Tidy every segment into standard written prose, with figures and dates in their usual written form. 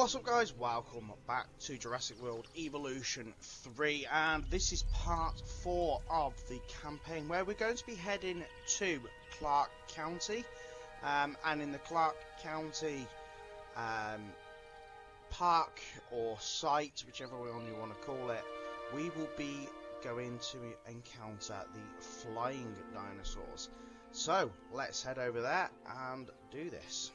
What's up guys, welcome back to Jurassic World Evolution 3, and this is part 4 of the campaign where we're going to be heading to Clark County, and in the Clark County park or site, whichever one you want to call it, we will be going to encounter the flying dinosaurs. So let's head over there and do this.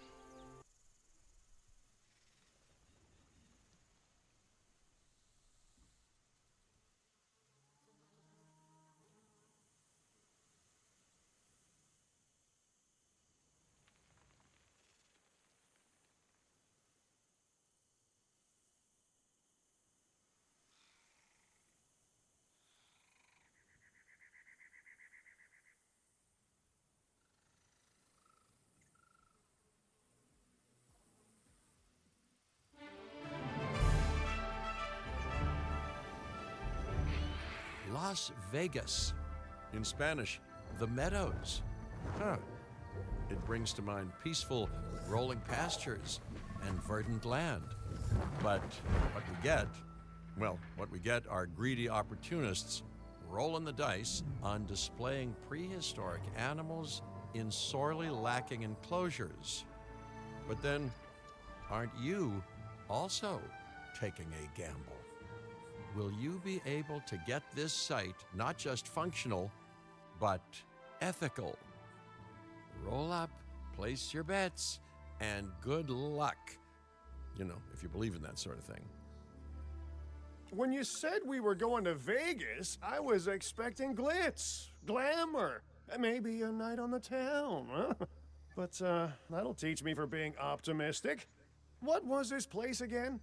Las Vegas. In Spanish, the Meadows. Huh. It brings to mind peaceful, rolling pastures and verdant land. But what we get are greedy opportunists rolling the dice on displaying prehistoric animals in sorely lacking enclosures. But then, aren't you also taking a gamble? Will you be able to get this site not just functional, but ethical? Roll up, place your bets, and good luck. You know, if you believe in that sort of thing. When you said we were going to Vegas, I was expecting glitz, glamour, maybe a night on the town, huh? But, that'll teach me for being optimistic. What was this place again?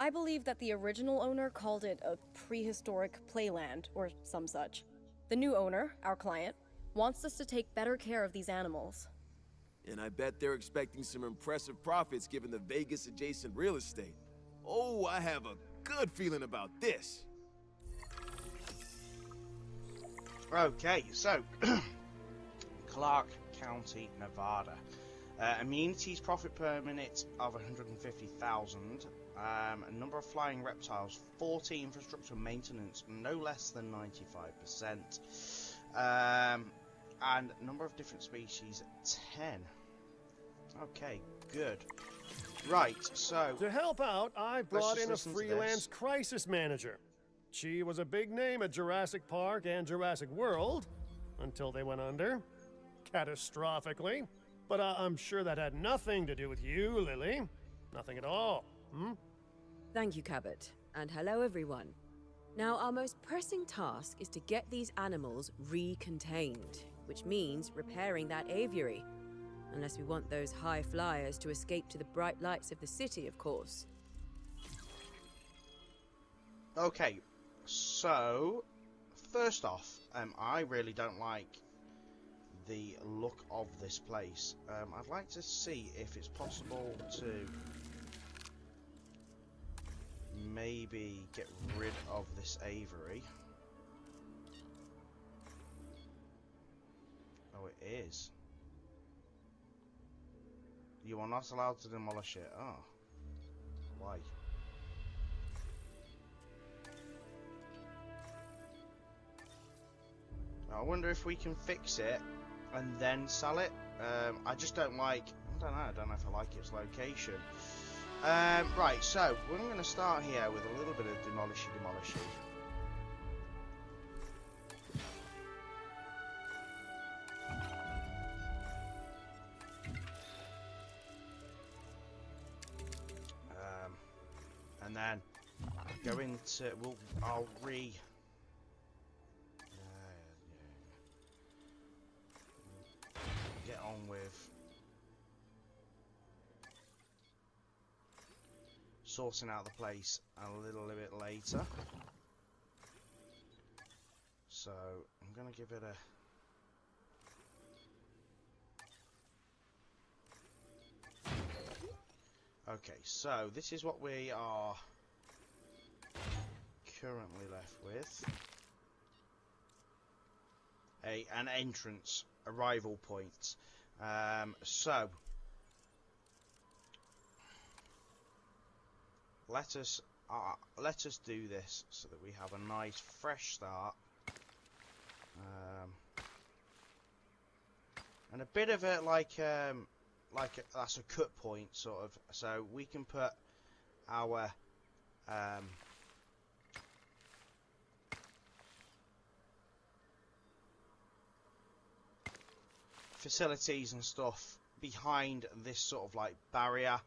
I believe that the original owner called it a prehistoric playland, or some such. The new owner, our client, wants us to take better care of these animals. And I bet they're expecting some impressive profits given the Vegas-adjacent real estate. Oh, I have a good feeling about this. Okay, so Clark County, Nevada. Amenities profit per minute of 150,000. A number of flying reptiles, 40 infrastructure maintenance, no less than 95%. And number of different species, 10. Okay, good. Right, so To help out, I brought in a listen to freelance this. crisis manager. She was a big name at Jurassic Park and Jurassic World, until they went under. Catastrophically. But I'm sure that had nothing to do with you, Lily. Nothing at all, hmm? Thank you, Cabot. And hello, everyone. Now, our most pressing task is to get these animals recontained, which means repairing that aviary. Unless we want those high flyers to escape to the bright lights of the city, of course. okay, so first off, I really don't like the look of this place. I'd like to see if it's possible to maybe get rid of this aviary. Oh, it is. You are not allowed to demolish it. Oh. Why? I wonder if we can fix it and then sell it. I just don't like... I don't know if I like its location. Right, so we're going to start here with a little bit of demolishy. And then go into... I'll get on with sorting out the place a little bit later. So I'm gonna give it a... Okay, so this is what we are currently left with. An entrance, arrival point. So let us do this so that we have a nice fresh start. And a bit of it that's a cut point sort of, so we can put our facilities and stuff behind this sort of like barrier,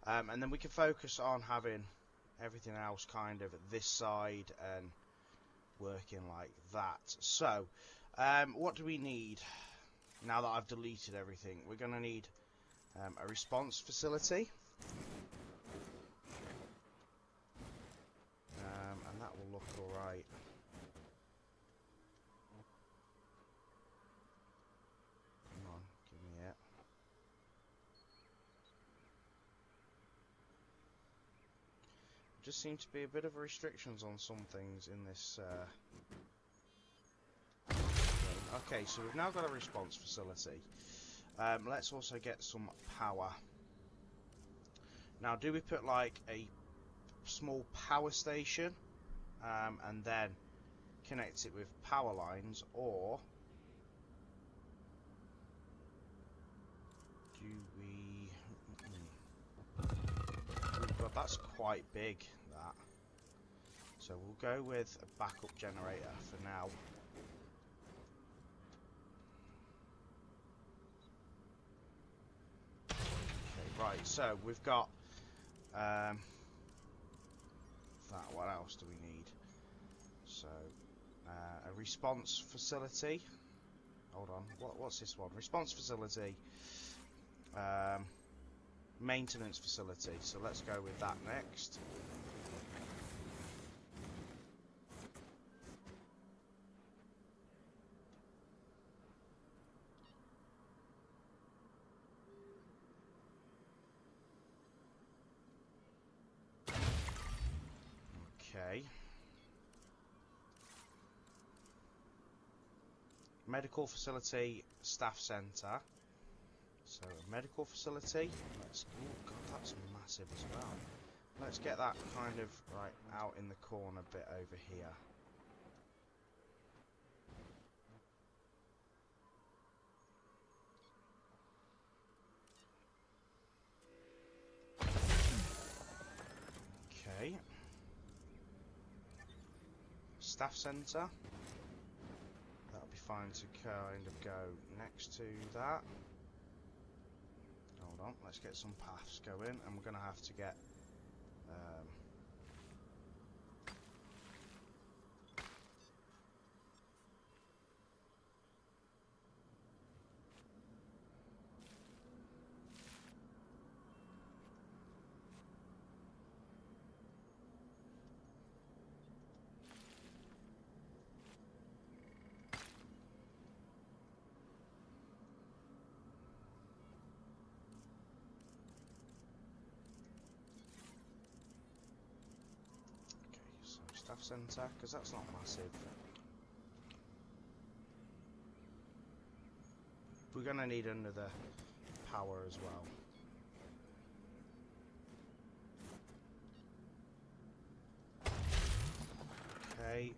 and then we can focus on having everything else kind of this side and working like that. So what do we need now that I've deleted everything? We're going to need a response facility, and that will look alright. Come on, give me it. Just seems to be a bit of restrictions on some things in this game. Okay, so we've now got a response facility. Let's also get some power. Now, do we put like a small power station and then connect it with power lines, or do we... But that's quite big, that. So we'll go with a backup generator for now. Okay, right, so we've got that. What else do we need? So a response facility. Hold on, what's this one? Response facility. Maintenance facility. So let's go with that next. Okay. Medical facility, staff centre. So a medical facility. Let's. Oh god, that's massive as well. Let's get that kind of right out in the corner bit over here. Okay. Staff centre. That'll be fine to kind of go next to that. Hold on, let's get some paths going, and we're going to have to get staff centre, because that's not massive. We're going to need another power as well. Okay.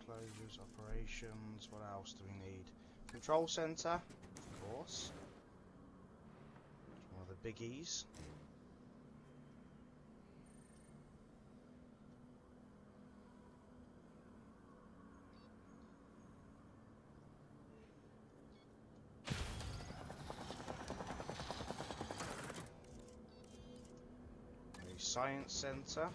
Enclosures, operations, what else do we need? Control centre, of course. One of the biggies. Science Centre.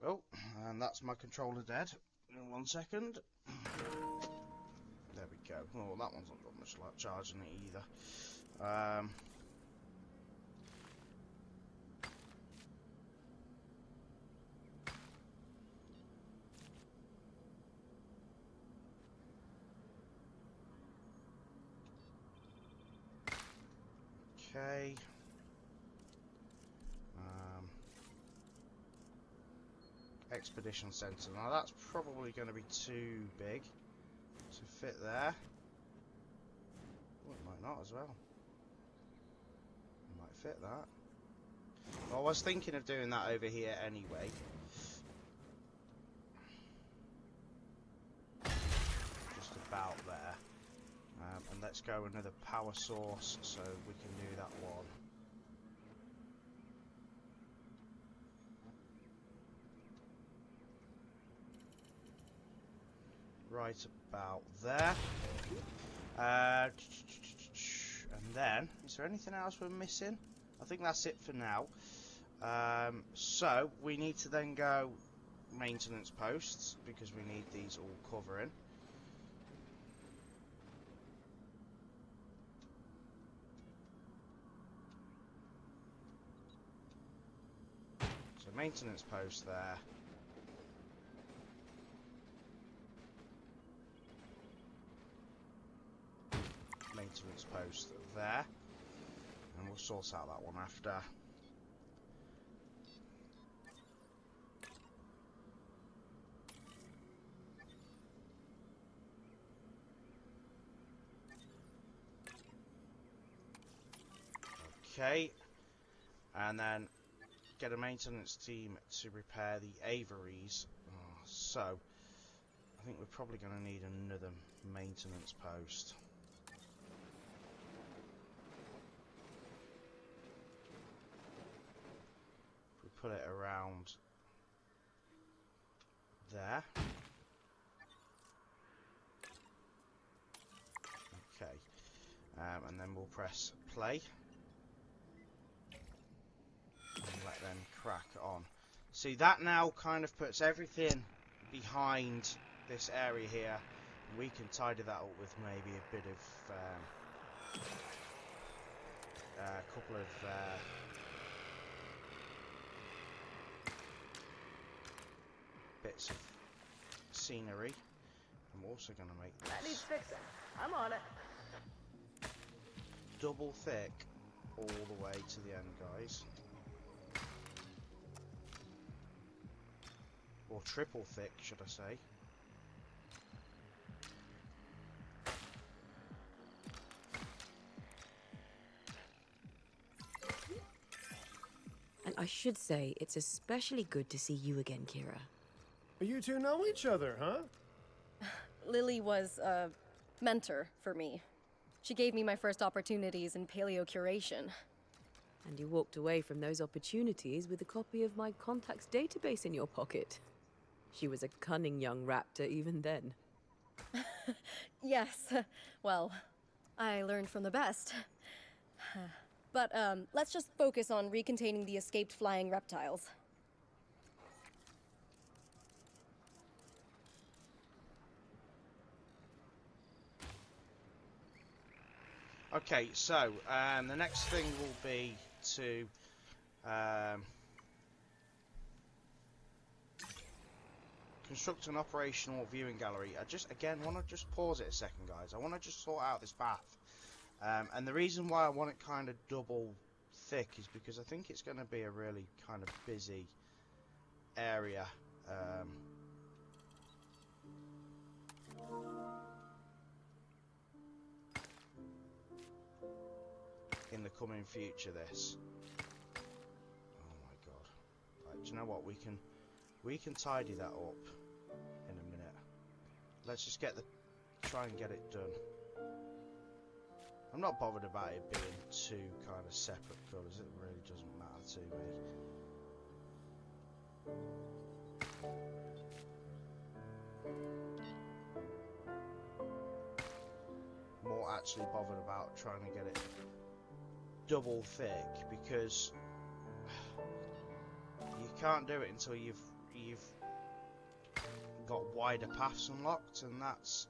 Oh, and that's my controller dead. In 1 second. There we go. Oh, that one's not got much like charge in it either. Okay. expedition center. Now that's probably going to be too big to fit there. Oh, it might not as well. It might fit that. Well, I was thinking of doing that over here anyway. Just about there. And let's go another power source so we can do that one. Right about there. And then, is there anything else we're missing? I think that's it for now. So we need to then go maintenance posts because we need these all covering. So maintenance post there. Maintenance post there. And we'll sort out that one after. Okay. And then get a maintenance team to repair the aviaries. So, I think we're probably going to need another maintenance post. Put it around there. Okay. And then we'll press play. And let them crack on. See, that now kind of puts everything behind this area here. We can tidy that up with maybe a bit of a couple of bits of scenery. I'm also going to make this That needs fixing. I'm on it. double thick all the way to the end, guys. Or triple thick, should I say. And I should say, it's especially good to see you again, Kira. You two know each other, huh? Lily was a mentor for me. She gave me my first opportunities in paleo curation. And you walked away from those opportunities with a copy of my contacts database in your pocket. She was a cunning young raptor even then. Yes, well, I learned from the best. But let's just focus on recontaining the escaped flying reptiles. Okay, so the next thing will be to construct an operational viewing gallery. I just again want to just pause it a second, guys. I want to just sort out this path. And the reason why I want it kind of double thick is because I think it's going to be a really kind of busy area. In the coming future, this. Oh my god! Right, do you know what? We can tidy that up in a minute. Let's just try and get it done. I'm not bothered about it being two kind of separate colours. It really doesn't matter to me. More actually bothered about trying to get it double thick because you can't do it until you've got wider paths unlocked, and that's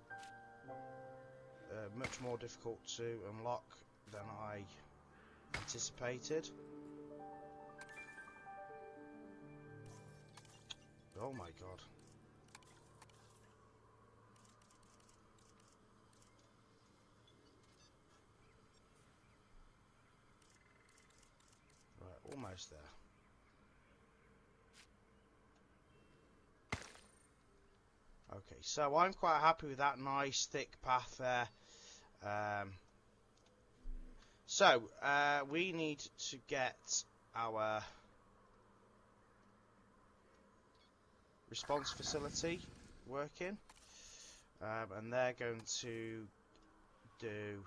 much more difficult to unlock than I anticipated. Oh my god. Right, almost there. Okay, so I'm quite happy with that nice thick path there. We need to get our response facility working, and they're going to do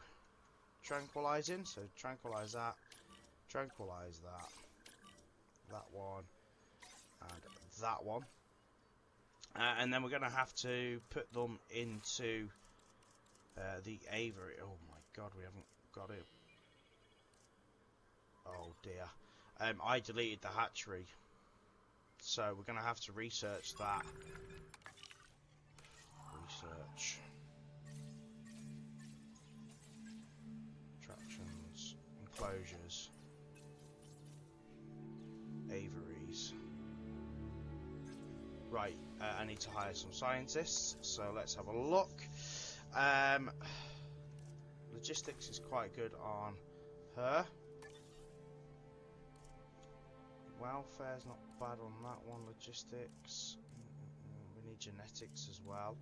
tranquilizing. So tranquilize that, that one, and that one. And then we're going to have to put them into the aviary. Oh my god, we haven't got it. Oh dear. I deleted the hatchery. So we're going to have to research that. Research. Attractions. Enclosures. Aviaries. Right, I need to hire some scientists, so let's have a look. Logistics is quite good on her. Welfare's not bad on that one. Logistics. We need genetics as well.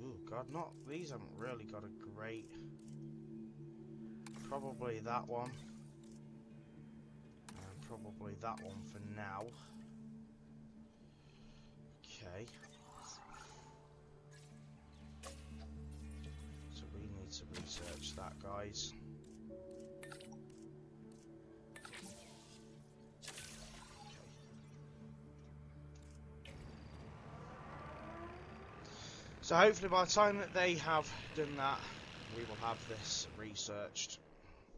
Ooh, God, these haven't really got a great. Probably that one. And probably that one for now. Okay. So we need to research that, guys. So hopefully by the time that they have done that, we will have this researched,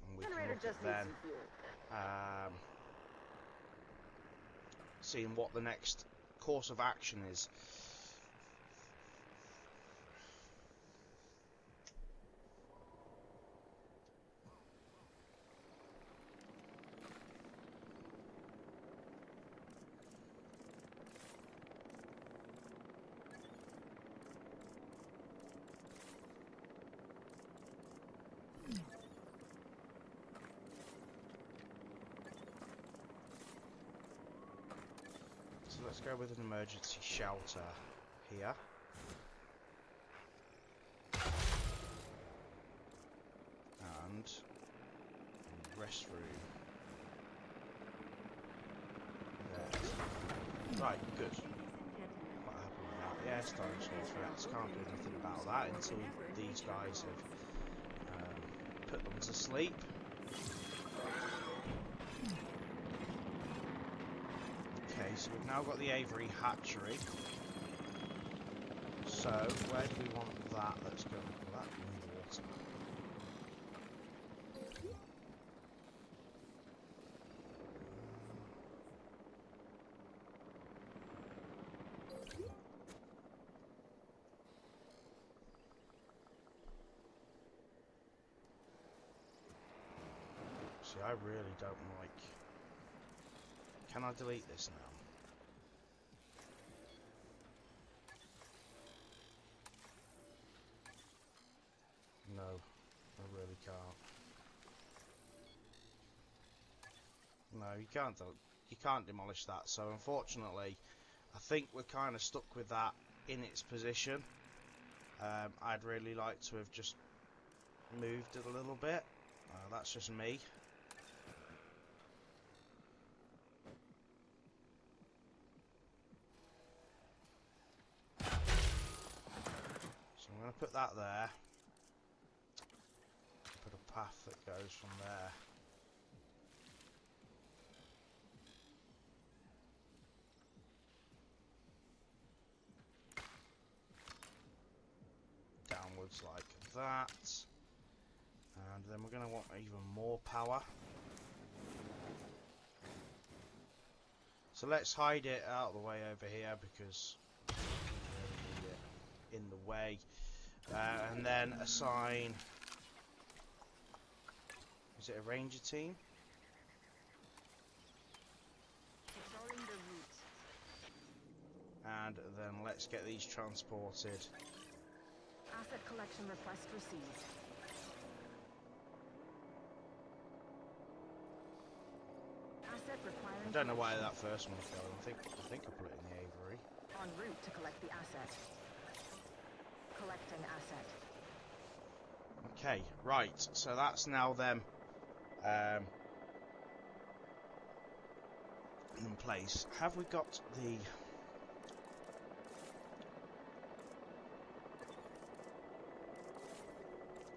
and we can look at then seeing what the next course of action is. So let's go with an emergency shelter here. And restroom. There. Right, good. Quite happy with that. Yeah, storage threats. Can't do anything about that until these guys have put them to sleep. Okay, so we've now got the aviary hatchery. So, where do we want that? Let's go with that in the water. See, I really don't like... Can I delete this now? No, I really can't. No, you can't demolish that. So unfortunately, I think we're kind of stuck with that in its position. I'd really like to have just moved it a little bit. That's just me. So I'm going to put that there. Put a path that goes from there. Downwards like that. And then we're going to want even more power. So let's hide it out of the way over here because we don't need it in the way. And then assign... Is it a ranger team? And then let's get these transported. Asset collection request received. Asset requiring... I don't know why that first one's going. I think I put it in the aviary. En route to collect the asset. asset. Okay, right. So that's now them in place. Have we got the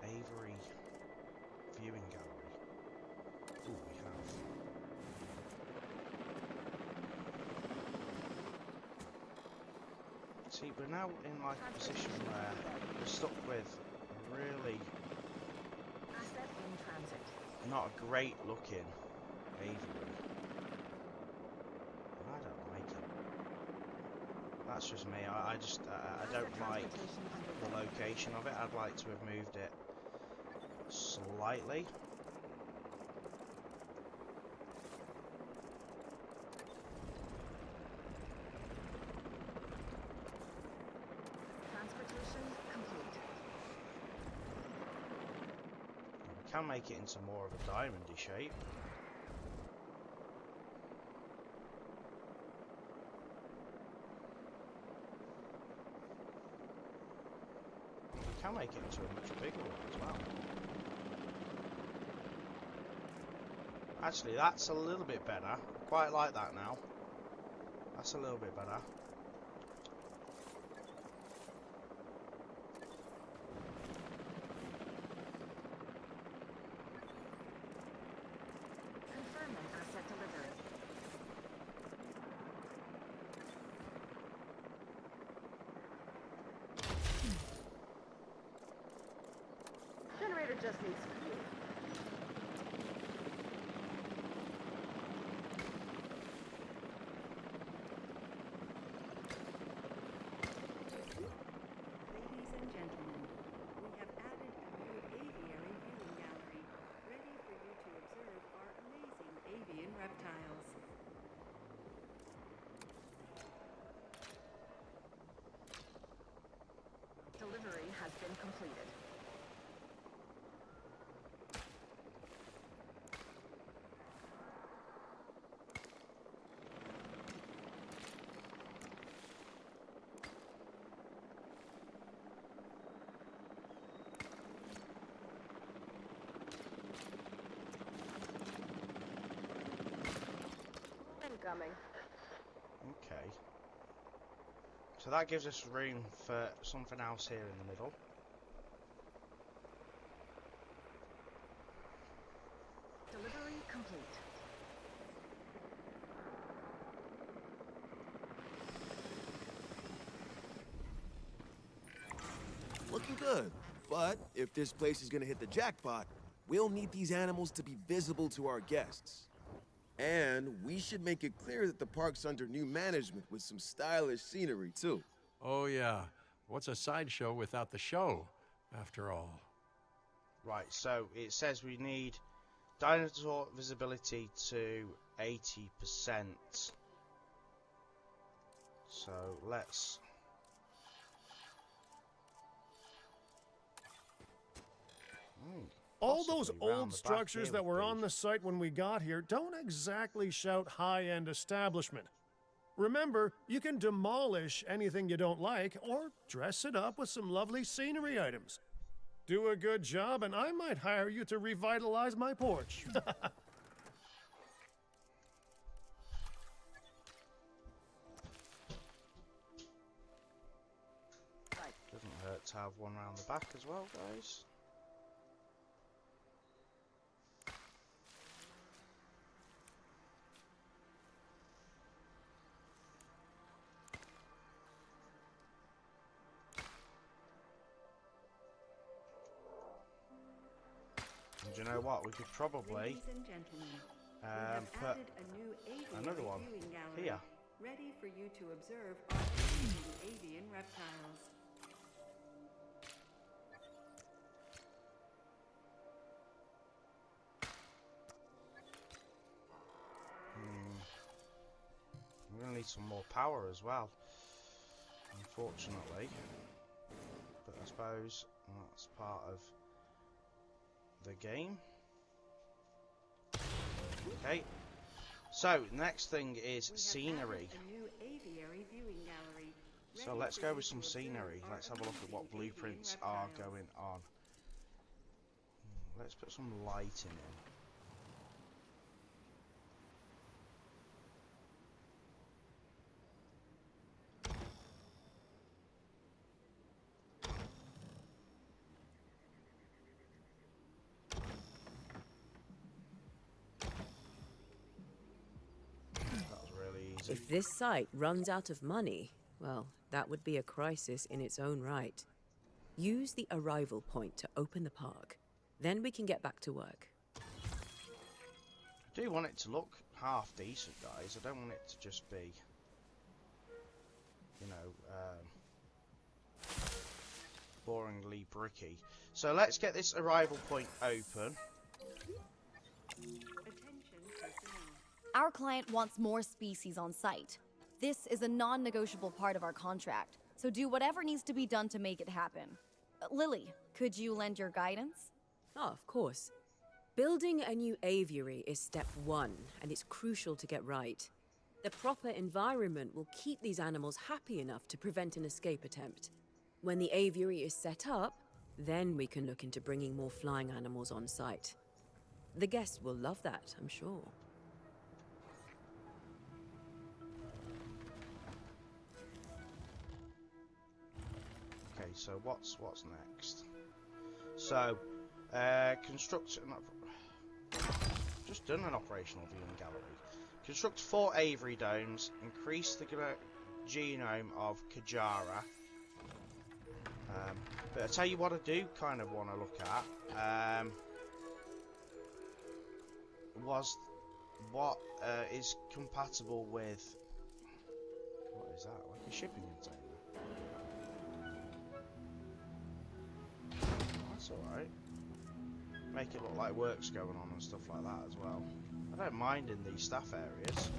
Avery viewing gallery? Oh, we have. See, we're now in like a position where we're stuck with a really Asset in transit. not a great looking Avery. I don't like it. That's just me. I just I don't like the location of it. I'd like to have moved it slightly. Transportation complete. We can make it into more of a diamondy shape. We can make it into a much bigger one as well. Actually, that's a little bit better. I quite like that now. That's a little bit better. Confirming asset delivery. Generator just needs fuel. Ladies and gentlemen, we have added a new aviary viewing gallery, ready for you to observe our amazing avian reptiles. Delivery has been completed. Incoming. Okay. So that gives us room for something else here in the middle. Delivery complete. Looking good. But if this place is gonna hit the jackpot, we'll need these animals to be visible to our guests. And we should make it clear that the park's under new management with some stylish scenery, too. Oh, yeah. What's a sideshow without the show, after all? Right, so it says we need dinosaur visibility to 80%. So let's... All those possibly round old the back structures here that would were be- on the site when we got here don't exactly shout high-end establishment. Remember, you can demolish anything you don't like or dress it up with some lovely scenery items. Do a good job and I might hire you to revitalize my porch. Doesn't hurt to have one round the back as well, guys. And do you know what? We could probably Ladies and gentlemen, we have put added a new aviary another one viewing gallery, here. ready for you to observe our amazing avian reptiles. We're going to need some more power as well, unfortunately. But I suppose that's part of the game. Okay. So, next thing is We have scenery. added a new aviary viewing gallery, So let's go with some scenery. Let's have a look at what blueprints are going on. Let's put some lighting in. That was really easy. If this site runs out of money, well, that would be a crisis in its own right. Use the arrival point to open the park. Then we can get back to work. I do want it to look half decent, guys. I don't want it to just be, you know, boringly bricky. So let's get this arrival point open. Attention personnel. Our client wants more species on site. This is a non-negotiable part of our contract, so do whatever needs to be done to make it happen. Lily, could you lend your guidance? Oh, of course. Building a new aviary is step one, and it's crucial to get right. The proper environment will keep these animals happy enough to prevent an escape attempt. When the aviary is set up, then we can look into bringing more flying animals on site. The guests will love that, I'm sure. Okay, so what's next? So, construct just done an operational viewing gallery. Construct 4 aviary domes. Increase the genome of Kajara. But I tell you what, I do kind of want to look at. Was what is compatible with? What is that? Like a shipping container? That's alright. Make it look like work's going on and stuff like that as well. I don't mind in these staff areas.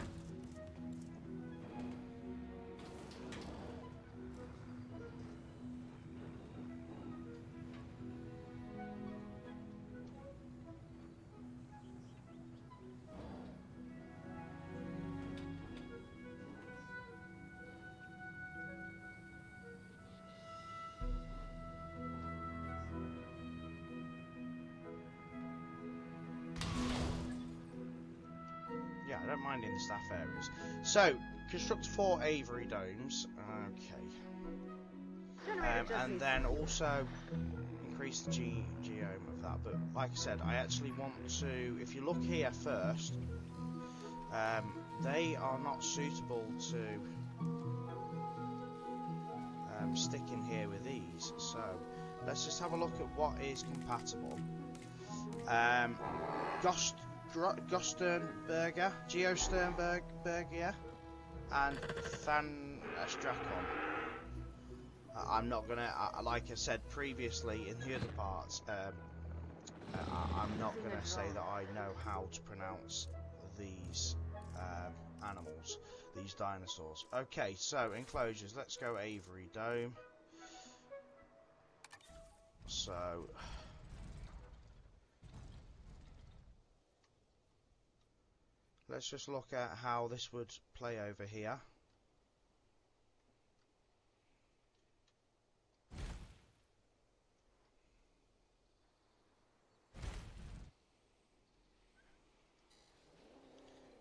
Yeah, I don't mind in the staff areas. So, construct 4 aviary domes. Okay. And then also increase the geome of that. But like I said, I actually want to, if you look here first, they are not suitable to stick in here with these. So, let's just have a look at what is compatible. Geosternberger, and Thanastrakon. I'm not gonna, like I said previously in the other parts, I'm not gonna say that I know how to pronounce these animals, these dinosaurs. Okay, so enclosures. Let's go aviary dome. So. Let's just look at how this would play over here.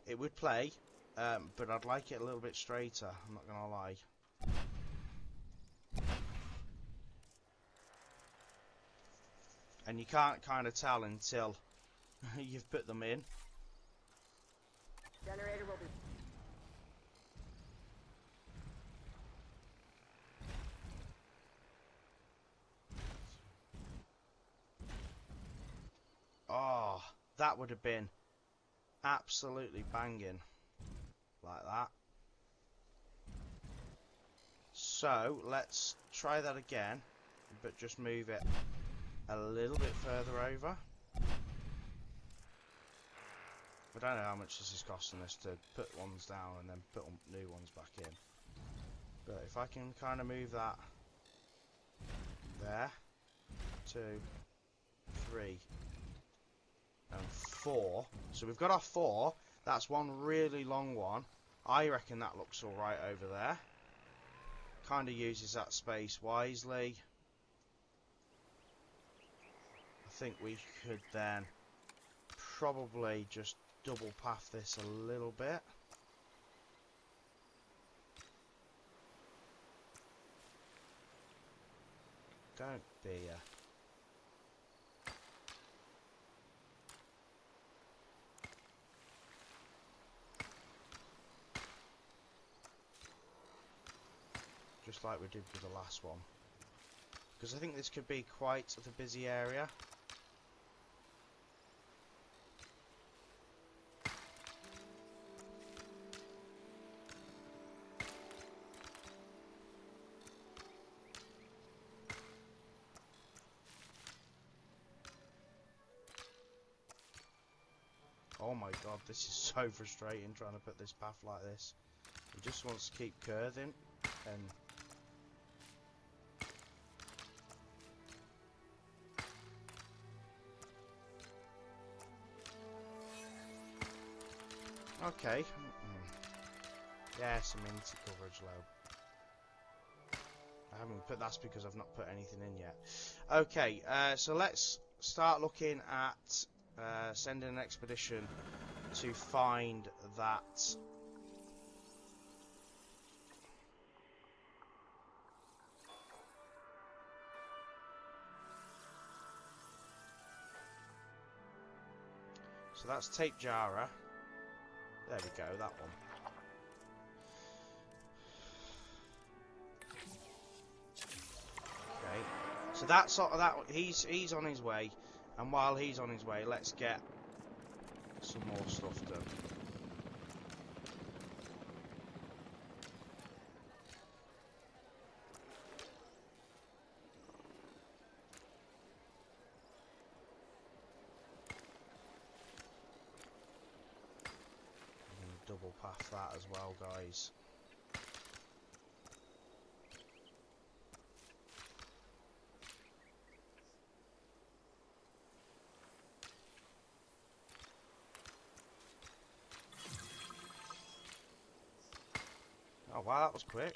It would play, but I'd like it a little bit straighter, I'm not gonna lie. And you can't kind of tell until you've put them in. Generator will be... Oh, that would have been absolutely banging. Like that. So, let's try that again, but just move it a little bit further over. I don't know how much this is costing us to put ones down and then put new ones back in. But if I can kind of move that there, 2, 3, and 4. So we've got our 4. That's one really long one. I reckon that looks alright over there. kind of uses that space wisely. I think we could then probably just double path this a little bit. Don't be a... Just like we did with the last one. Because I think this could be quite the busy area. Oh my god, this is so frustrating trying to put this path like this. It just wants to keep curving and... Okay. Yes, amenity coverage low. I haven't put... That's because I've not put anything in yet. Okay, so let's start looking at sending an expedition to find that... So that's Tape Jara. There we go, that one. Okay, so that's sort of that. He's on his way, and while he's on his way, let's get some more stuff done. I'm gonna double path that as well, guys. Oh wow, that was quick.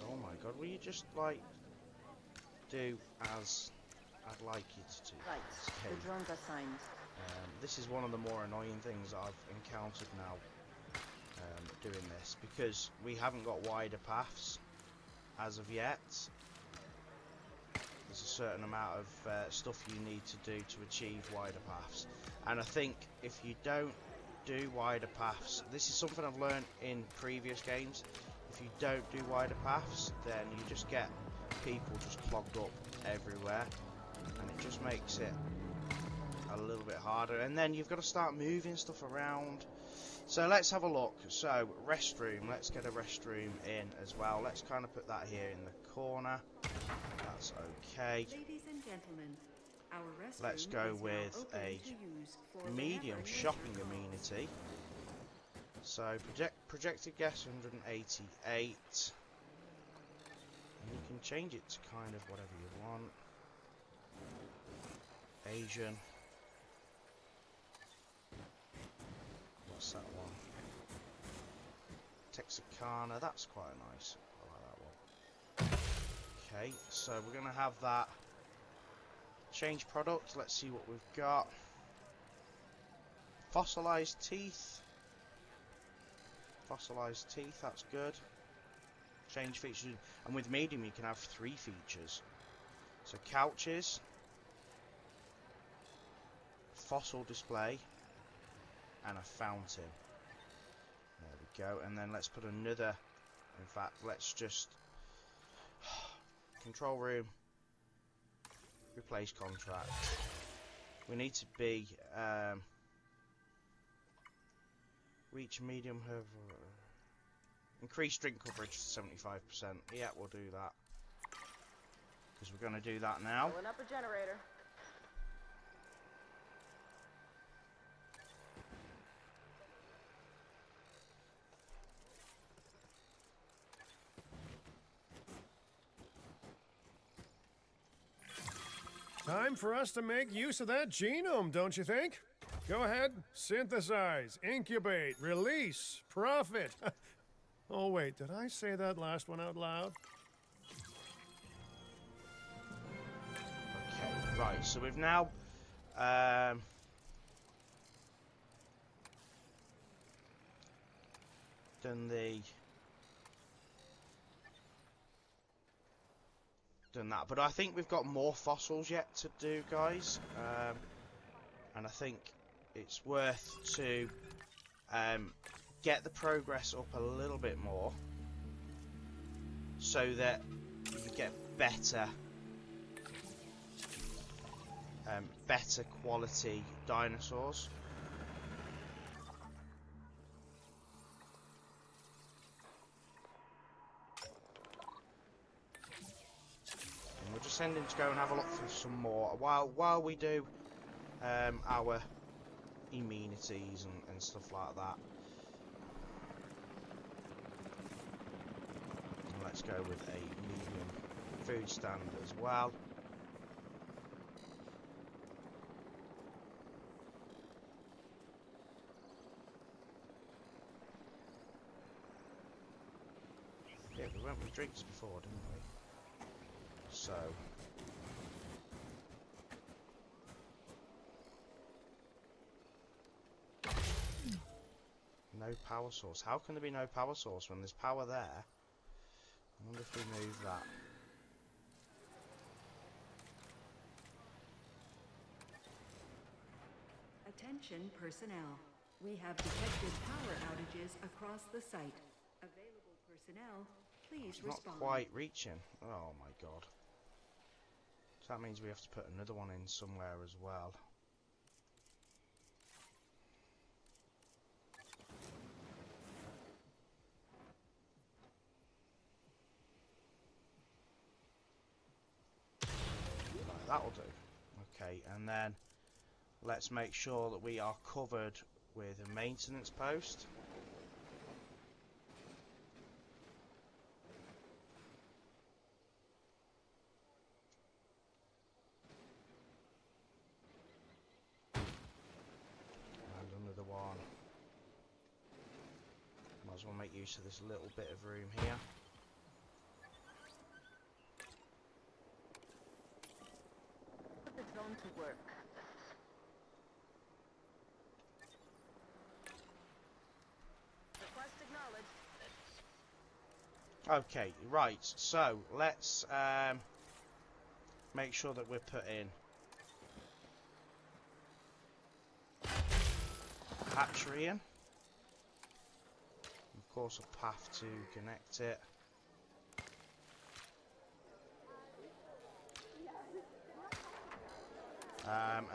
Oh my god, will you just like do as I'd like you to do? Right. Okay. The drones assigned. This is one of the more annoying things that I've encountered now doing this, because we haven't got wider paths as of yet. There's a certain amount of stuff you need to do to achieve wider paths, and I think if you don't do wider paths, this is something I've learned in previous games, if you don't do wider paths, then you just get people just clogged up everywhere, and it just makes it a little bit harder, and then you've got to start moving stuff around. So let's have a look. So restroom, let's get a restroom in as well. Let's kind of put that here in the corner. That's okay. Ladies and gentlemen, our restroom Let's go is now with open a to use for medium whenever shopping you wish. amenity. So projected guess 188, and you can change it to kind of whatever you want. Asian. What's that one? Texarkana. That's quite nice. I like that one. Okay, so we're gonna have that. Change product. Let's see what we've got. Fossilized teeth. Fossilized teeth. That's good. Change features, and with medium you can have 3 features. So couches, fossil display, and a fountain. There we go. And then let's put another. In fact, let's just control room. Replace contract. We need to be reach medium have increase drink coverage to 75%. Yeah, we'll do that. Because we're going to do that now. Pulling up a generator. Time for us to make use of that genome, don't you think? Go ahead, synthesize, incubate, release, profit. Oh wait, did I say that last one out loud? Okay, right, so we've now done that, but I think we've got more fossils yet to do, guys, and I think it's worth to get the progress up a little bit more so that you get better quality dinosaurs. We're just sending to go and have a look for some more while we do our amenities and stuff like that. And let's go with a medium food stand as well. Yeah, we went with drinks before, didn't we? So no power source. How can there be no power source when there's power there? I wonder if we move that. Attention personnel. We have detected power outages across the site. Available personnel, please It's not respond. quite reaching. Oh my god. So that means we have to put another one in somewhere as well. Right, that'll do. Okay, and then let's make sure that we are covered with a maintenance post. And another one. Might as well make use of this little bit of room here. Put the drone to work. Request acknowledged. Okay, right, so let's make sure that we're putting a hatchery in. Of course, a path to connect it.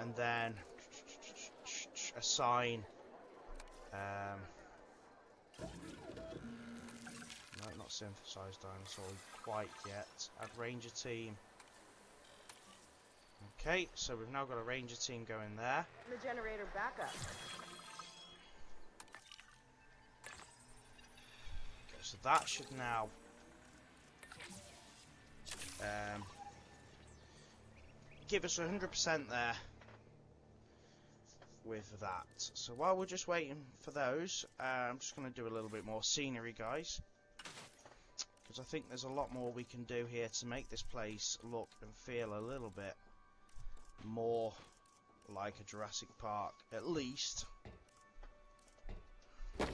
And then assign no, not synthesized dinosaur quite yet. Add ranger team. Okay, so we've now got a ranger team going there. The generator backup. Okay, so that should now give us 100% there with that. So while we're just waiting for those, I'm just going to do a little bit more scenery, guys, because I think there's a lot more we can do here to make this place look and feel a little bit more like a Jurassic Park, at least. Enough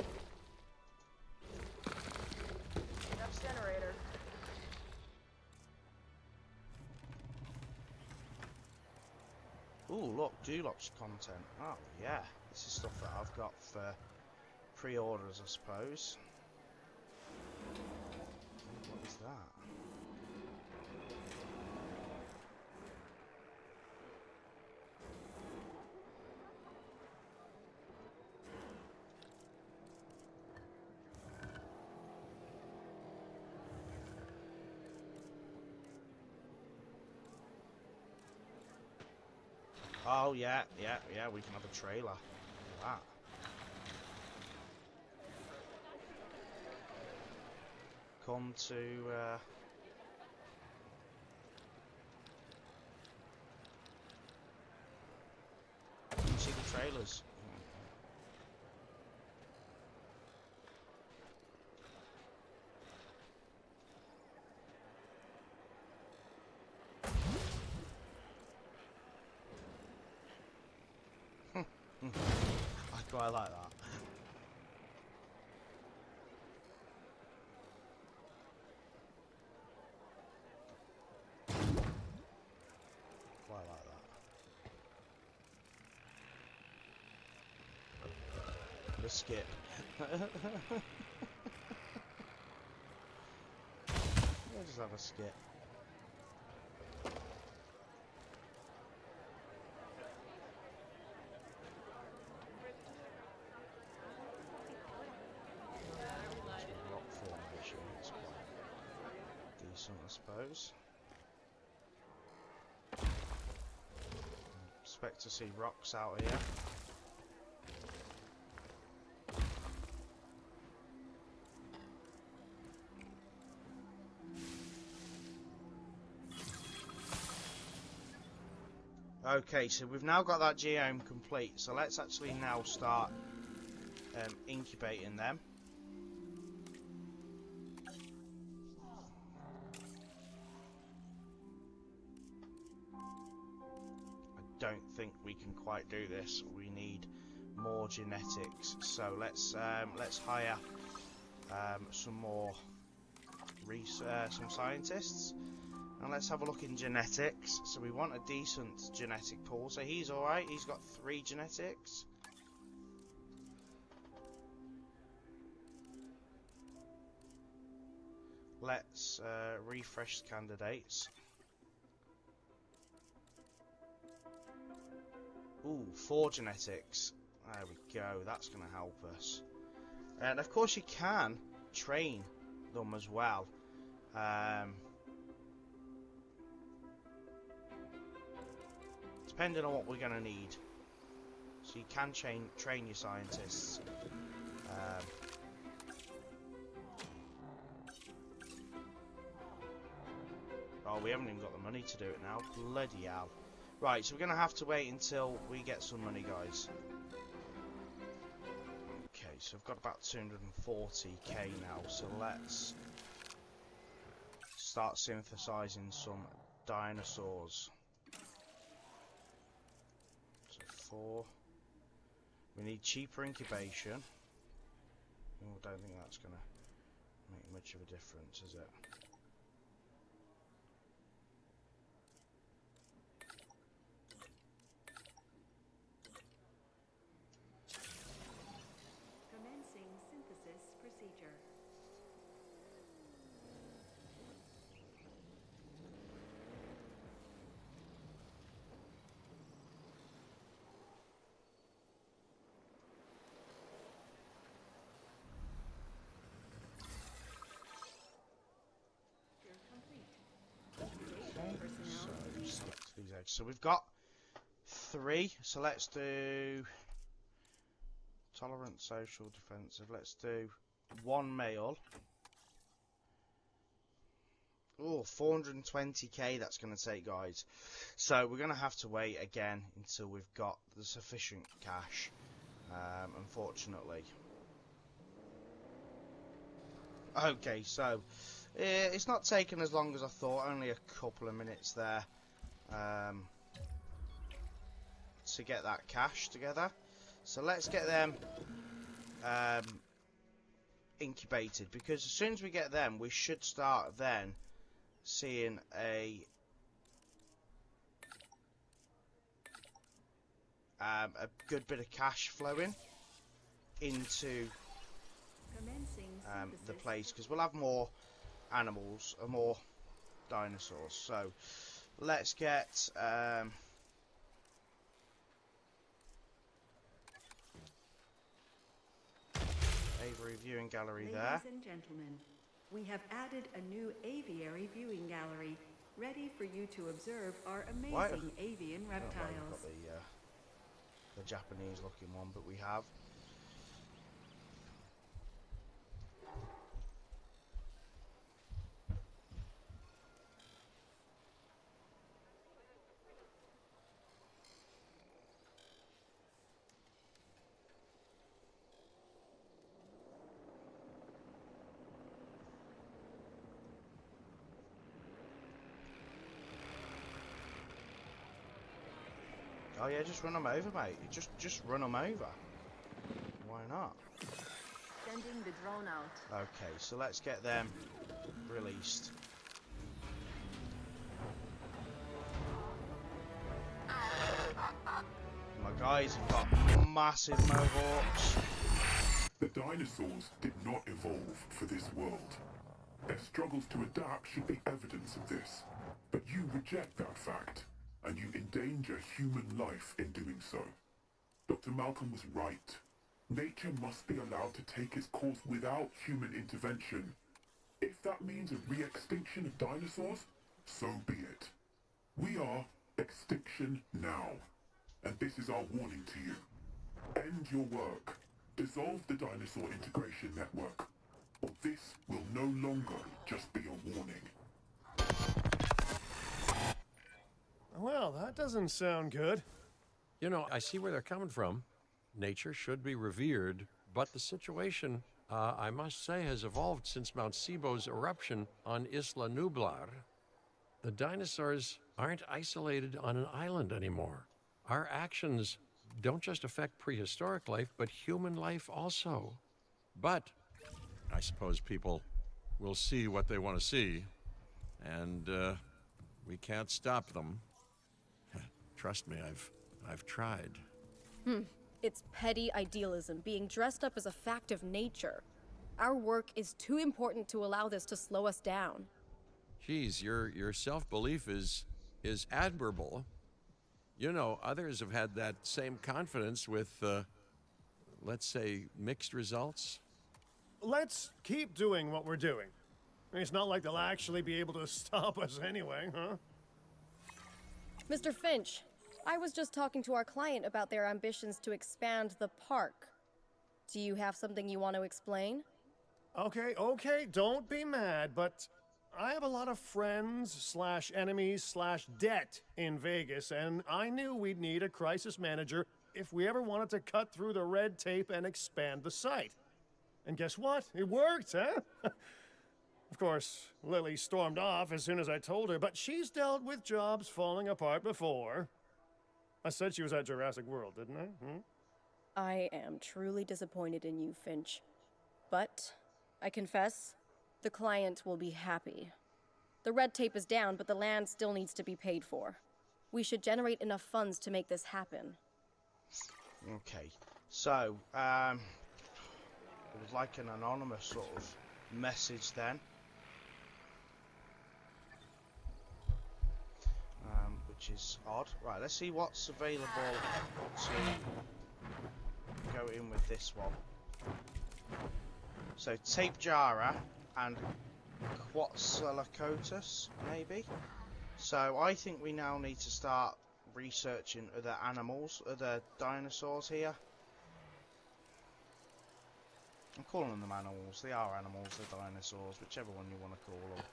generator. Ooh, look, Dulox content. Oh, yeah. This is stuff that I've got for pre-orders, I suppose. What is that? Oh, yeah, we can have a trailer. Look at that. Come to, see the trailers. I quite like that. Quite like that. The skip. We'll just have a skip. Rock formation is quite decent, I suppose. Expect to see rocks out here. Okay, so we've now got that geome complete, so let's actually now start incubating them. I don't think we can quite do this. We need more genetics, so let's hire some more some scientists. And let's have a look in genetics. So we want a decent genetic pool. So he's alright. He's got 3 genetics. Let's refresh candidates. Ooh, 4 genetics. There we go. That's going to help us. And of course you can train them as well. Depending on what we're going to need. So you can train your scientists. Oh, we haven't even got the money to do it now. Bloody hell. Right, so we're going to have to wait until we get some money, guys. Okay, so I've got about 240k now. So let's start synthesizing some dinosaurs. 4. We need cheaper incubation. Oh, I don't think that's going to make much of a difference, is it? Commencing synthesis procedure. These eggs. So we've got 3. So let's do tolerant, social, defensive. Let's do 1 male. Oh, 420k that's going to take, guys. So we're going to have to wait again until we've got the sufficient cash, unfortunately. Okay, so it's not taken as long as I thought. Only a couple of minutes there to get that cash together. So let's get them incubated, because as soon as we get them, we should start then seeing a good bit of cash flowing into the place, because we'll have more animals and more dinosaurs. So let's get a viewing gallery there. Ladies and gentlemen, we have added a new aviary viewing gallery. ready for you to observe our Why? amazing avian I don't know why we've reptiles. got the Japanese looking one, but we have. Oh yeah, just run them over, mate. Just run them over. Why not? Sending the drone out. Okay, so let's get them released. My guys have got massive mohawks. The dinosaurs did not evolve for this world. Their struggles to adapt should be evidence of this. But you reject that fact, and you endanger human life in doing so. Dr. Malcolm was right. Nature must be allowed to take its course without human intervention. If that means a re-extinction of dinosaurs, so be it. We are extinction now. And this is our warning to you. End your work. Dissolve the dinosaur integration network. Or this will no longer just be a warning. Well, that doesn't sound good. You know, I see where they're coming from. Nature should be revered, but the situation, I must say, has evolved since Mount Sibo's eruption on Isla Nublar. The dinosaurs aren't isolated on an island anymore. Our actions don't just affect prehistoric life, but human life also. But I suppose people will see what they want to see, and we can't stop them. Trust me, I've tried. It's petty idealism being dressed up as a fact of nature. Our work is too important to allow this to slow us down. Geez, your self-belief is admirable. You know, others have had that same confidence with, let's say, mixed results. Let's keep doing what we're doing. It's not like they'll actually be able to stop us anyway, huh? Mr. Finch, I was just talking to our client about their ambitions to expand the park. Do you have something you want to explain? Okay, don't be mad, but I have a lot of friends / enemies / debt in Vegas, and I knew we'd need a crisis manager if we ever wanted to cut through the red tape and expand the site. And guess what? It worked, huh? Of course, Lily stormed off as soon as I told her, but she's dealt with jobs falling apart before. I said she was at Jurassic World, didn't I? I am truly disappointed in you, Finch. But, I confess, the client will be happy. The red tape is down, but the land still needs to be paid for. We should generate enough funds to make this happen. Okay, so it was like an anonymous sort of message then. Which is odd. Right, let's see what's available to go in with this one. So, tape jara and Quetzalcoatlus, maybe? So, I think we now need to start researching other animals, other dinosaurs here. I'm calling them animals. They are animals, they're dinosaurs, whichever one you want to call them.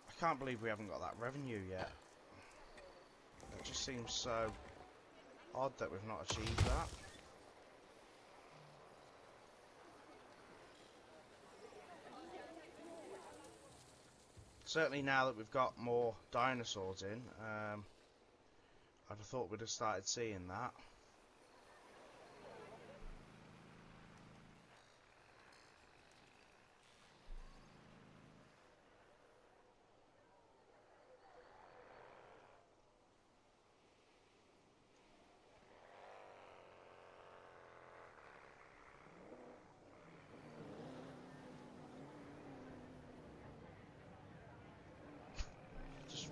I can't believe we haven't got that revenue yet. It just seems so odd that we've not achieved that. Certainly now that we've got more dinosaurs in, I'd have thought we'd have started seeing that. Just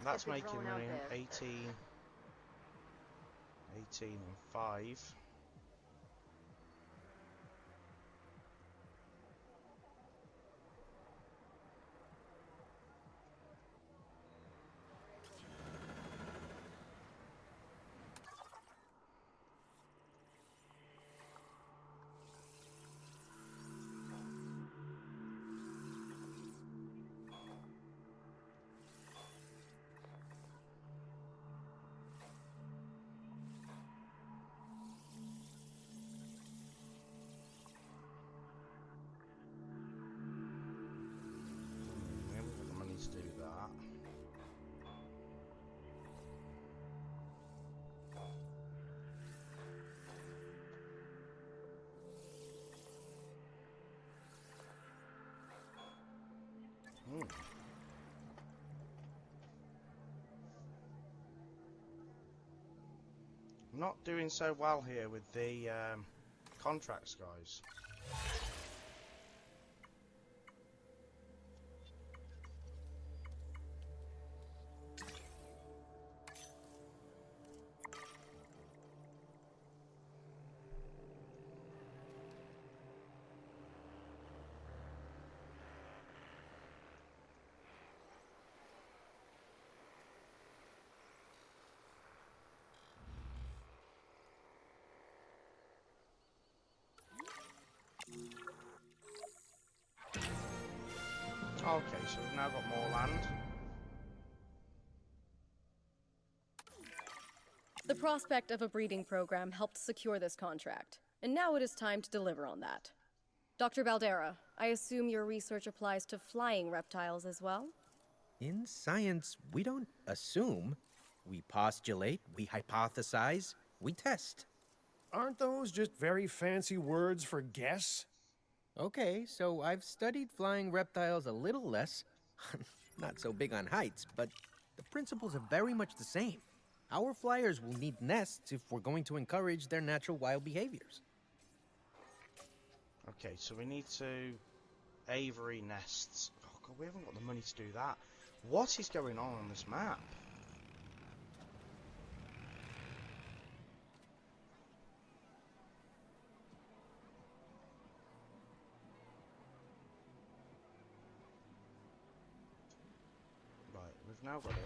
That's Get the making drone money. out there. 18 and 5. We haven't got the money to do that. I'm not doing so well here with the contracts, guys. Okay, so we've now got more land. The prospect of a breeding program helped secure this contract, and now it is time to deliver on that. Dr. Baldera, I assume your research applies to flying reptiles as well? In science, we don't assume. We postulate, we hypothesize, we test. Aren't those just very fancy words for guess? Okay, so I've studied flying reptiles a little less. Not so big on heights, but the principles are very much the same. Our flyers will need nests if we're going to encourage their natural wild behaviors. Okay, so we need to aviary nests. Oh god, we haven't got the money to do that. What is going on this map? Right, we've now got it.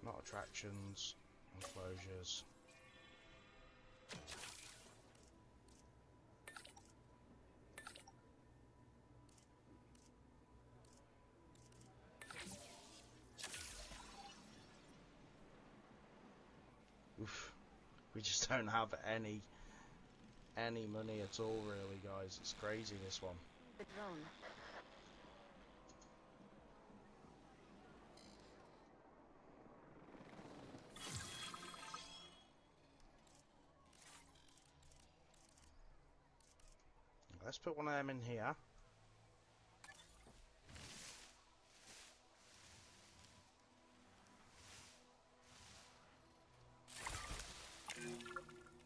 Not attractions, enclosures. Oof. We just don't have any money at all, really, guys. It's crazy, this one. The drone. Let's put one of them in here.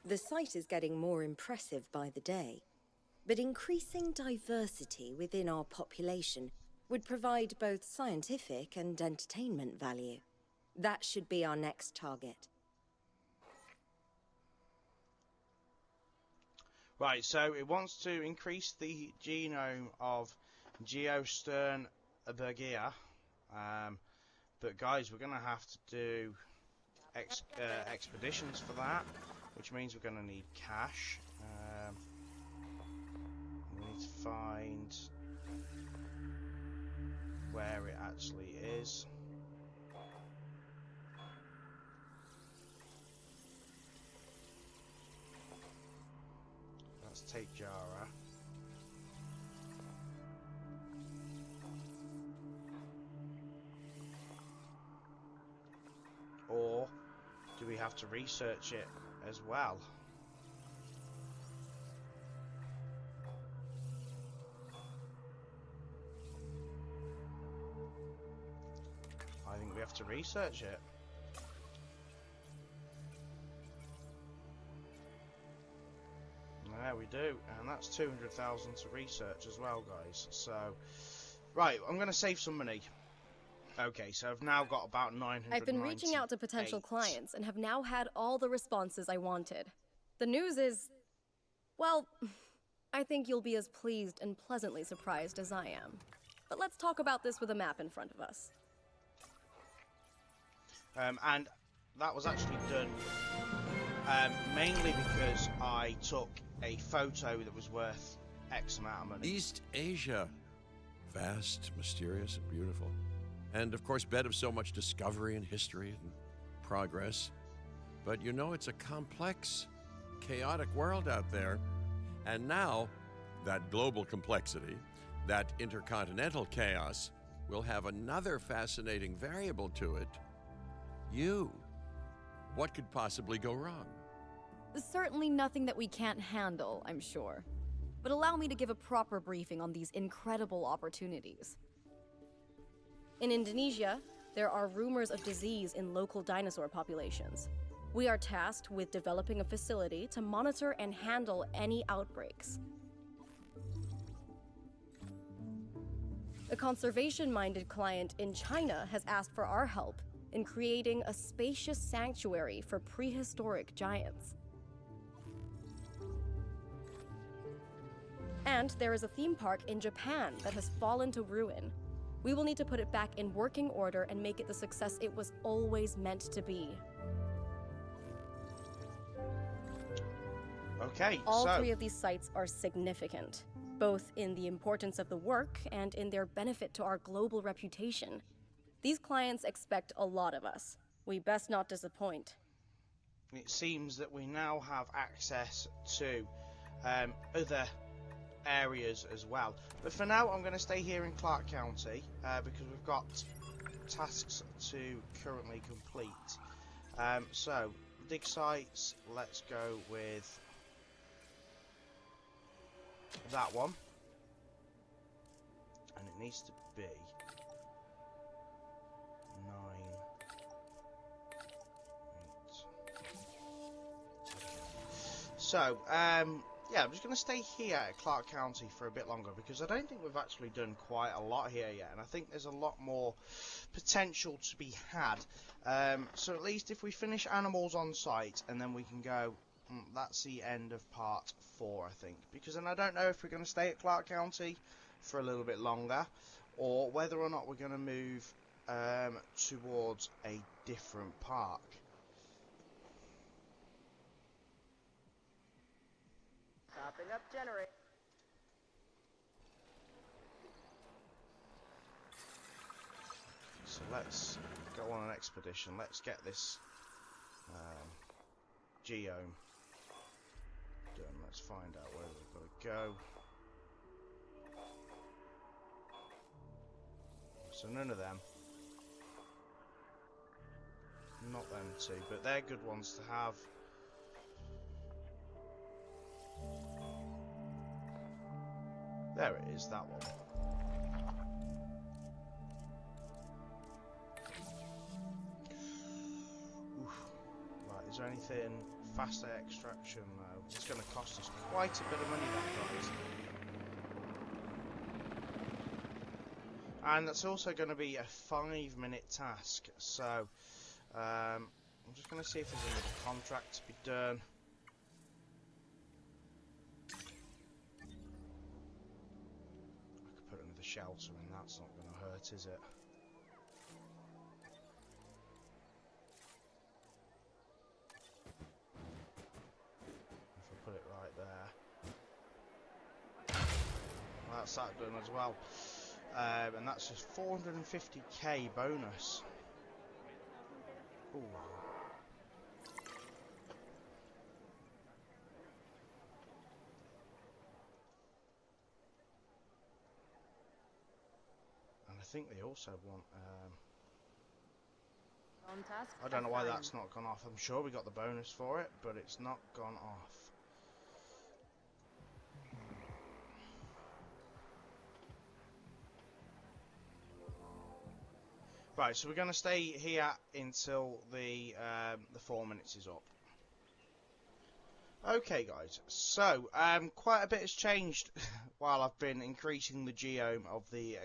The site is getting more impressive by the day, but increasing diversity within our population would provide both scientific and entertainment value. That should be our next target. Right, so it wants to increase the genome of Geosternbergia. But guys, we're going to have to do expeditions for that, which means we're going to need cash. We need to find where it actually is. Let's take Jara. Or do we have to research it as well? I think we have to research it. There we do, and that's 200,000 to research as well, guys. So, right, I'm going to save some money. Okay, so I've now got about 900. I've been reaching out to potential clients and have now had all the responses I wanted. The news is, well, I think you'll be as pleased and pleasantly surprised as I am. But let's talk about this with a map in front of us. And that was actually done mainly because I took a photo that was worth X amount of money. East Asia. Vast, mysterious, and beautiful. And of course, bed of so much discovery and history and progress. But you know, it's a complex, chaotic world out there. And now, that global complexity, that intercontinental chaos, will have another fascinating variable to it. You. What could possibly go wrong? Certainly nothing that we can't handle, I'm sure. But allow me to give a proper briefing on these incredible opportunities. In Indonesia, there are rumors of disease in local dinosaur populations. We are tasked with developing a facility to monitor and handle any outbreaks. A conservation-minded client in China has asked for our help in creating a spacious sanctuary for prehistoric giants. And there is a theme park in Japan that has fallen to ruin. We will need to put it back in working order and make it the success it was always meant to be. Okay, All three of these sites are significant, both in the importance of the work and in their benefit to our global reputation. These clients expect a lot of us. We best not disappoint. It seems that we now have access to other areas as well. But for now, I'm going to stay here in Clark County because we've got tasks to currently complete. So, dig sites, let's go with that one. And it needs to be 9, 8. So, yeah, I'm just going to stay here at Clark County for a bit longer because I don't think we've actually done quite a lot here yet, and I think there's a lot more potential to be had. So at least if we finish animals on site and then we can go, that's the end of part 4, I think. Because then I don't know if we're going to stay at Clark County for a little bit longer or whether or not we're going to move towards a different park. Topping up generator. So let's go on an expedition. Let's get this geome done. Let's find out where we've got to go. So none of them. Not them two, but they're good ones to have. There it is, that one. Oof. Right, is there anything faster extraction though? It's going to cost us quite a bit of money, that guys. And that's also going to be a 5-minute task, so I'm just going to see if there's another contract to be done. I could put another shelter in, that's not going to hurt, is it? If I put it right there. Well, that's that done as well. And that's just 450k bonus. Ooh. And I think they also want I don't know why that's not gone off. I'm sure we got the bonus for it, but it's not gone off. Right, so we're going to stay here until the 4 minutes is up. Okay, guys, so quite a bit has changed while I've been increasing the geome of the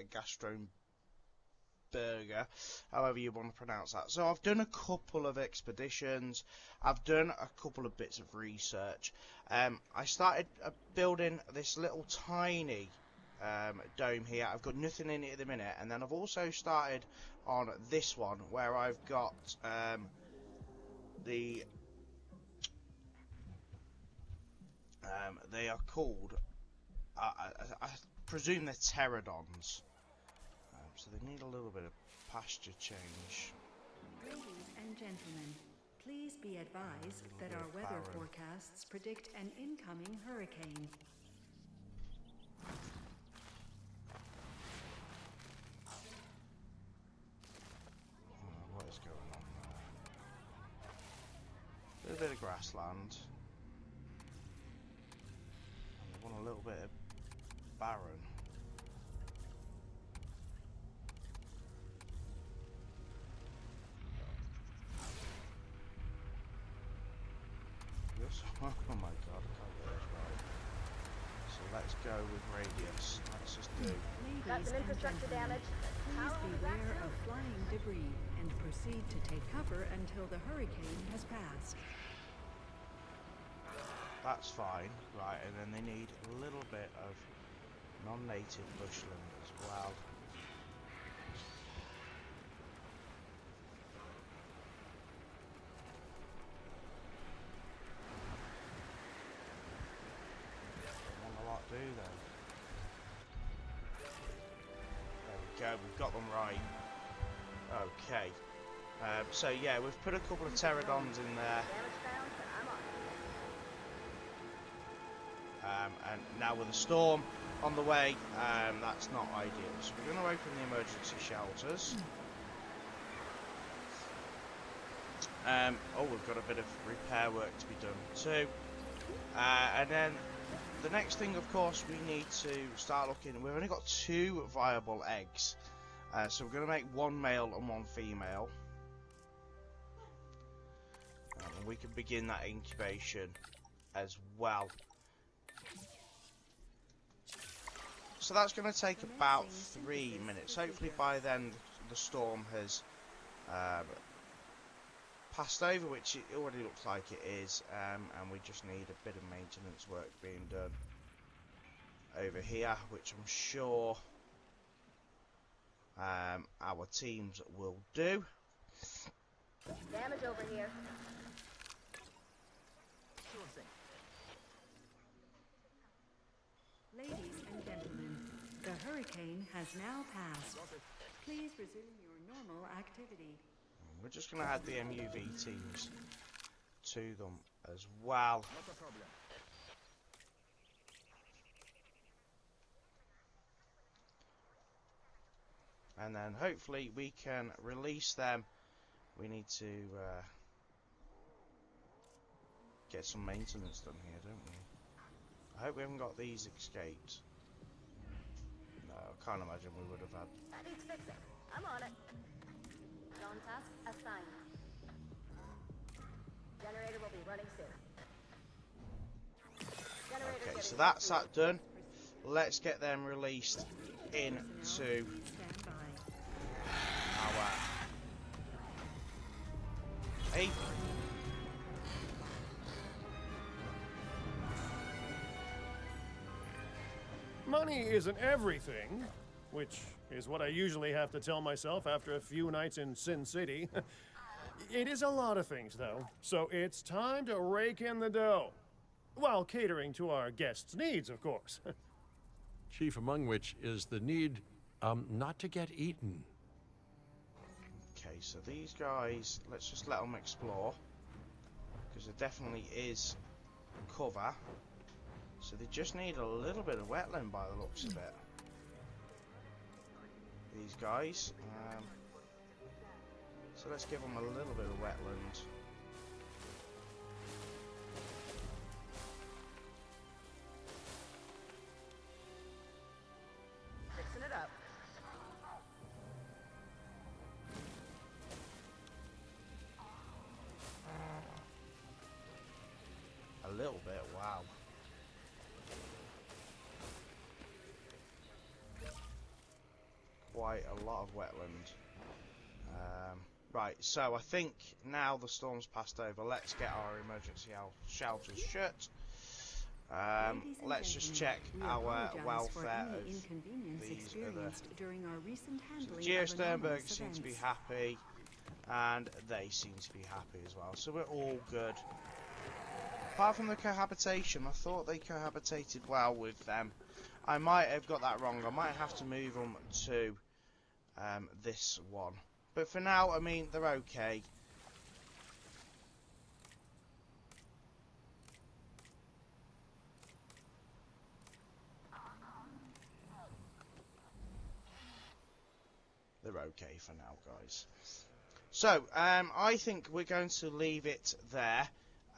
Burger, however you want to pronounce that. So I've done a couple of expeditions, I've done a couple of bits of research. I started building this little tiny dome here. I've got nothing in it at the minute, and then I've also started on this one where I've got they are called, I presume they're pterodons. So they need a little bit of pasture change. Ladies and gentlemen, please be advised that our weather forecasts predict an incoming hurricane. What is going on there? A little bit of grassland. And they want a little bit of barren. Oh my god, I can't get this right. So let's go with radius. Let's just do. Ladies and gentlemen, please beware of flying debris and proceed to take cover until the hurricane has passed. That's fine, right, and then they need a little bit of non-native bushland as well. Do they? There we go, we've got them right. Okay. So yeah, we've put a couple of pterodons in there. And now with a storm on the way, that's not ideal. So we're going to open the emergency shelters. Oh, we've got a bit of repair work to be done too. And then the next thing, of course, we need to start looking. We've only got 2 viable eggs, so we're going to make 1 male and 1 female, and we can begin that incubation as well. So that's going to take about 3 minutes. Hopefully by then the storm has passed over, which it already looks like it is, and we just need a bit of maintenance work being done over here, which I'm sure our teams will do. Damage over here. Ladies and gentlemen, the hurricane has now passed. Please resume your normal activity. We're just going to add the MUV teams to them as well. And then hopefully we can release them. We need to get some maintenance done here, don't we? I hope we haven't got these escaped. No, I can't imagine we would have had. That needs fixing. I'm on it. Zone task assigned. Generator will be running soon. Okay, so that's that done. Let's get them released into our aviary. Money isn't everything, which is what I usually have to tell myself after a few nights in Sin City. It is a lot of things, though, so it's time to rake in the dough. While catering to our guests' needs, of course. Chief among which is the need not to get eaten. Okay, so these guys, let's just let them explore, because there definitely is cover. So they just need a little bit of wetland by the looks of it. These guys. So let's give them a little bit of wetland. Fixing it up. A little bit. quite a lot of wetland. Right, so I think now the storm's passed over, let's get our emergency shelters shut. Let's just check our welfare of these other... So Geosternberg seem to be happy, and they seem to be happy as well, so we're all good. Apart from the cohabitation, I thought they cohabitated well with them. I might have got that wrong. I might have to move them to this one. But for now, I mean, they're okay. They're okay for now, guys. So, I think we're going to leave it there.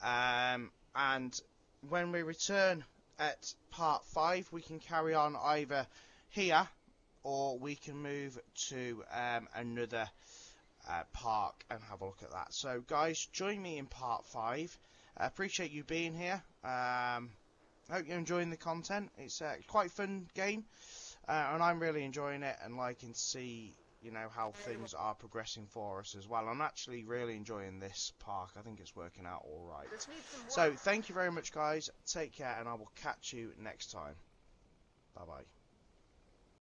And when we return at part 5, we can carry on either here, or we can move to another park and have a look at that. So guys, join me in part 5. I appreciate you being here. Hope you're enjoying the content. It's quite a fun game, and I'm really enjoying it and liking to see, you know, how things are progressing for us as well. I'm actually really enjoying this park. I think it's working out all right. So thank you very much, guys. Take care, and I will catch you next time. Bye bye.